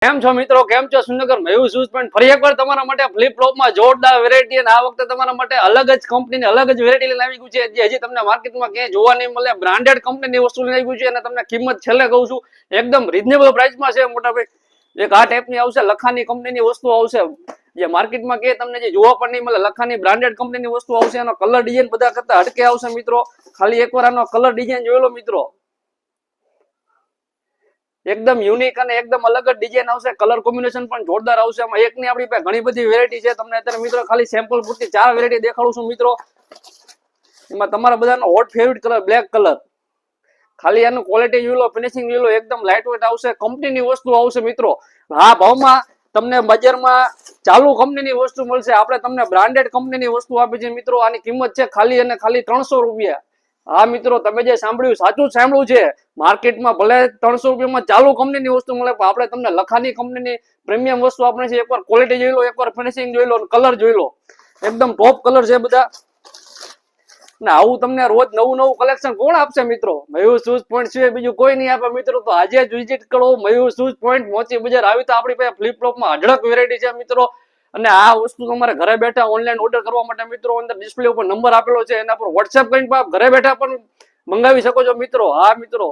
કેમ છો મિત્રો? કેમ છો સુંદર મયુર શૂઝ પોઈન્ટ ફરી એકવાર તમારા માટે ફ્લિપ ફ્લોપમાં જોરદાર વેરાયટી અને આ વખતે તમારા માટે અલગ જ કંપનીની અલગ જ વેરાયટી લઈને આવી ગયું છે જે હજી તમને માર્કેટમાં ક્યાંય જોવા નહીં મળે. બ્રાન્ડેડ કંપનીની વસ્તુ લઈને આવી ગયું છે અને તમને કિંમત છેલ્લે કહું છું એકદમ રીઝનેબલ પ્રાઇસમાં છે. મોટા ભાઈ એક આ ટાઈપની આવશે, લખાની કંપનીની વસ્તુ આવશે જે માર્કેટમાં કે તમને જે જોવા પણ નહીં મળે. લખાની બ્રાન્ડેડ કંપનીની વસ્તુ આવશે. એનો કલર ડિઝાઇન બધા કરતા હટકે આવશે મિત્રો. ખાલી એકવાર આનો કલર ડિઝાઇન જોઈ લો મિત્રો, એકદમ યુનિક અને એકદમ અલગ જ ડિઝાઇન આવશે. કલર કોમ્બિનેશન પણ જોરદાર આવશે. આમાં એકની આપણી પાસે ઘણી બધી વેરાયટી છે. તમને અત્યારે મિત્રો ખાલી સેમ્પલ પૂરતી 4 વેરાયટી દેખાડું છું મિત્રો. એમાં તમારા બધાનો hot favourite colour black colour. ખાલી આનું ક્વોલિટી જોઈ લો, ફિનિશિંગ જોઈ લો, એકદમ લાઇટ વેટ આવશે. કંપનીની વસ્તુ આવશે મિત્રો. હા ભાવમાં તમને બજારમાં ચાલુ કંપનીની વસ્તુ મળશે. આપણે તમને બ્રાન્ડેડ કંપનીની વસ્તુ આપી છે મિત્રો. આની કિંમત છે ખાલી અને ખાલી 300 રૂપિયા. હા મિત્રો, તમે જે સાંભળ્યું સાચું જ સાંભળ્યું છે. માર્કેટમાં ભલે 300 રૂપિયામાં ચાલુ કંપનીની વસ્તુ મળે, પણ આપણે તમને લખાની કંપનીની પ્રીમિયમ વસ્તુ આપણે છે. એકવાર ક્વોલિટી જોઈ લો, એકવાર ફિનિશિંગ જોઈ લો, કલર જોઈ લો, એકદમ ટોપ કલર છે બધા. ને આવું તમને રોજ નવું નવું કલેક્શન કોણ આપશે મિત્રો? મયુર શૂઝ પોઈન્ટ સિવાય બીજું કોઈ નહીં આપે મિત્રો. તો આજે જ વિઝિટ કરો મયુર શૂઝ પોઈન્ટ, મોચી બજાર. આવી તો આપણી પાસે ફ્લિપ ફ્લોપમાં અઢળક વેરાયટી છે મિત્રો. અને આ વસ્તુ તમારે ઘરે બેઠા ઓનલાઈન ઓર્ડર કરવા માટે મિત્રો અંદર ડિસ્પ્લે ઉપર નંબર આપેલો છે, એના પર વોટ્સએપ કરીને ઘરે બેઠા પણ મંગાવી શકો છો મિત્રો. હા મિત્રો,